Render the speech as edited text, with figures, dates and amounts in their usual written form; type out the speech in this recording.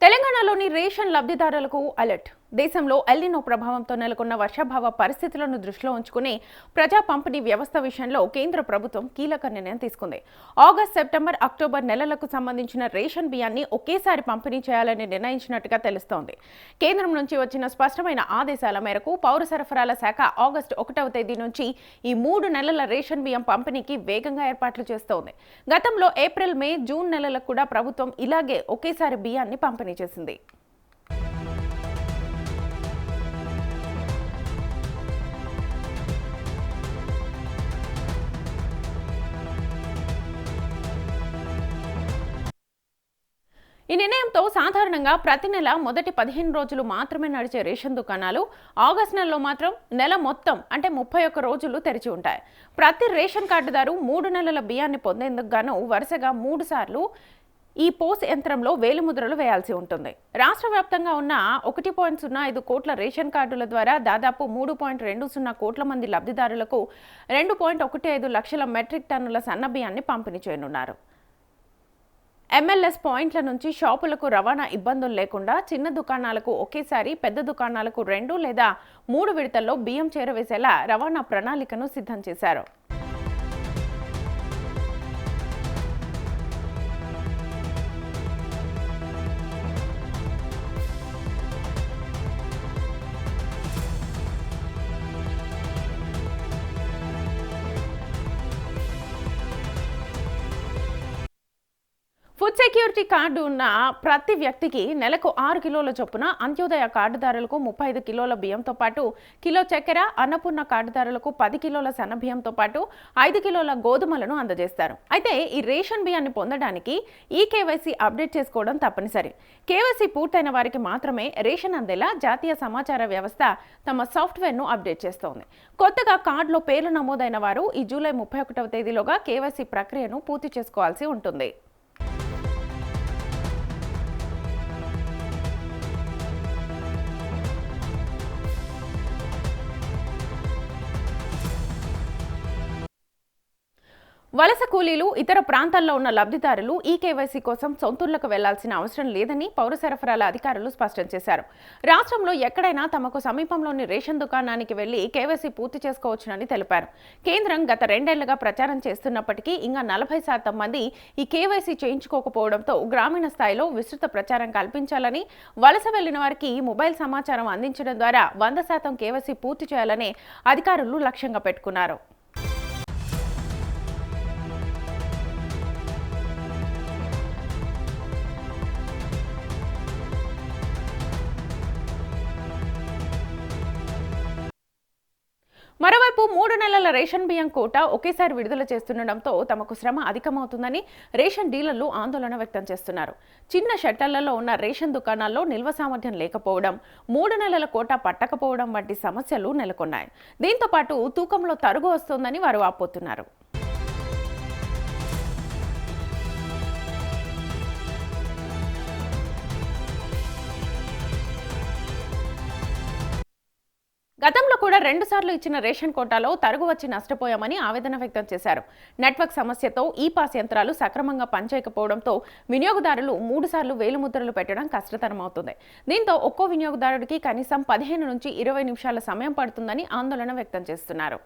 తెలంగాణలోని రేషన్ లబ్ధిదారులకు అలర్ట్. దేశంలో ఎల్నినో ప్రభావంతో నెలకొన్న వర్షాభావ పరిస్థితులను దృష్టిలో ఉంచుకుని ప్రజా పంపిణీ వ్యవస్థ విషయంలో కేంద్ర ప్రభుత్వం కీలక నిర్ణయం తీసుకుంది. ఆగస్టు, సెప్టెంబర్, అక్టోబర్ నెలలకు సంబంధించిన రేషన్ బియ్యాన్ని ఒకేసారి పంపిణీ చేయాలని నిర్ణయించినట్టుగా తెలుస్తోంది. కేంద్రం నుంచి వచ్చిన స్పష్టమైన ఆదేశాల మేరకు పౌర సరఫరాల శాఖ ఆగస్టు 1వ తేదీ నుంచి ఈ 3 నెలల రేషన్ బియ్యం పంపిణీకి వేగంగా ఏర్పాట్లు చేస్తోంది. గతంలో ఏప్రిల్, మే, జూన్ నెలలకు కూడా ప్రభుత్వం ఇలాగే ఒకేసారి బియ్యాన్ని పంపిణీ చేసింది. ఈ నిర్ణయంతో సాధారణంగా ప్రతి నెల మొదటి 15 రోజులు మాత్రమే నడిచే రేషన్ దుకాణాలు ఆగస్టు నెలలో మాత్రం నెల మొత్తం అంటే 31 రోజులు తెరిచి ఉంటాయి. ప్రతి రేషన్ కార్డుదారు 3 నెలల బియ్యాన్ని పొందేందుకు గాను వరుసగా 3 సార్లు ఈ పోస్ యంత్రంలో వేలిముద్రలు వేయాల్సి ఉంటుంది. రాష్ట్ర వ్యాప్తంగా ఉన్న 1.05 కోట్ల రేషన్ కార్డుల ద్వారా దాదాపు 3.20 కోట్ల మంది లబ్ధిదారులకు 2.15 లక్షల మెట్రిక్ టన్నుల సన్నబియ్యాన్ని పంపిణీ చేయనున్నారు. ఎంఎల్ఎస్ పాయింట్ల నుంచి షాపులకు రవాణా ఇబ్బందులు లేకుండా చిన్న దుకాణాలకు ఒకేసారి, పెద్ద దుకాణాలకు 2 లేదా 3 విడతల్లో బియ్యం చేరవేసేలా రవాణా ప్రణాళికను సిద్ధం చేశారు. ఫుడ్ సెక్యూరిటీ కార్డు ఉన్న ప్రతి వ్యక్తికి నెలకు 6 కిలోల చొప్పున, అంత్యోదయ కార్డుదారులకు 35 కిలోల బియ్యంతో పాటు కిలో చక్కెర, అన్నపూర్ణ కార్డుదారులకు 10 కిలోల సన్నబియ్యంతో పాటు 5 కిలోల గోధుమలను అందజేస్తారు. అయితే ఈ రేషన్ బియ్యాన్ని పొందడానికి ఈ కేవైసీ అప్డేట్ చేసుకోవడం తప్పనిసరి. కేవైసీ పూర్తయిన వారికి మాత్రమే రేషన్ అందేలా జాతీయ సమాచార వ్యవస్థ తమ సాఫ్ట్వేర్ను అప్డేట్ చేస్తోంది. కొత్తగా కార్డులో పేర్లు నమోదైన వారు ఈ జూలై 31వ తేదీలోగా కేవైసీ ప్రక్రియను పూర్తి చేసుకోవాల్సి ఉంటుంది. వలస కూలీలు, ఇతర ప్రాంతాల్లో ఉన్న లబ్ధిదారులు ఈ కేవైసీ కోసం సొంతూర్లకు వెళ్లాల్సిన అవసరం లేదని పౌర సరఫరాల అధికారులు స్పష్టం చేశారు. రాష్ట్రంలో ఎక్కడైనా తమకు సమీపంలోని రేషన్ దుకాణానికి వెళ్లి కేవైసీ పూర్తి చేసుకోవచ్చునని తెలిపారు. కేంద్రం గత 2 ఏళ్లుగా ప్రచారం చేస్తున్నప్పటికీ ఇంకా 40% మంది ఈ కేవైసీ చేయించుకోకపోవడంతో గ్రామీణ స్థాయిలో విస్తృత ప్రచారం కల్పించాలని, వలస వెళ్లిన వారికి మొబైల్ సమాచారం అందించడం ద్వారా 100% కేవైసీ పూర్తి చేయాలని అధికారులు లక్ష్యంగా పెట్టుకున్నారు. మరోవైపు 3 నెలల రేషన్ బియ్యం కోటా ఒకేసారి విడుదల చేస్తుండటంతో తమకు శ్రమ అధికమవుతుందని రేషన్ డీలర్లు ఆందోళన వ్యక్తం చేస్తున్నారు. చిన్న షట్టర్లలో ఉన్న రేషన్ దుకాణాల్లో నిల్వ సామర్థ్యం లేకపోవడం, 3 నెలల కోటా పట్టకపోవడం వంటి సమస్యలు నెలకొన్నాయి. దీంతో పాటు తూకంలో తరుగు వస్తోందని వారు వాపోతున్నారు. గతంలో కూడా 2 సార్లు ఇచ్చిన రేషన్ కోటాలో తరుగు వచ్చి నష్టపోయామని ఆవేదన వ్యక్తం చేశారు. నెట్వర్క్ సమస్యతో ఈ పాస్ యంత్రాలు సక్రమంగా పనిచేయకపోవడంతో వినియోగదారులు 3 సార్లు వేలిముద్రలు పెట్టడం కష్టతరమవుతుంది. దీంతో ఒక్కో వినియోగదారుడికి కనీసం 15 నుంచి 20 నిమిషాల సమయం పడుతుందని ఆందోళన వ్యక్తం చేస్తున్నారు.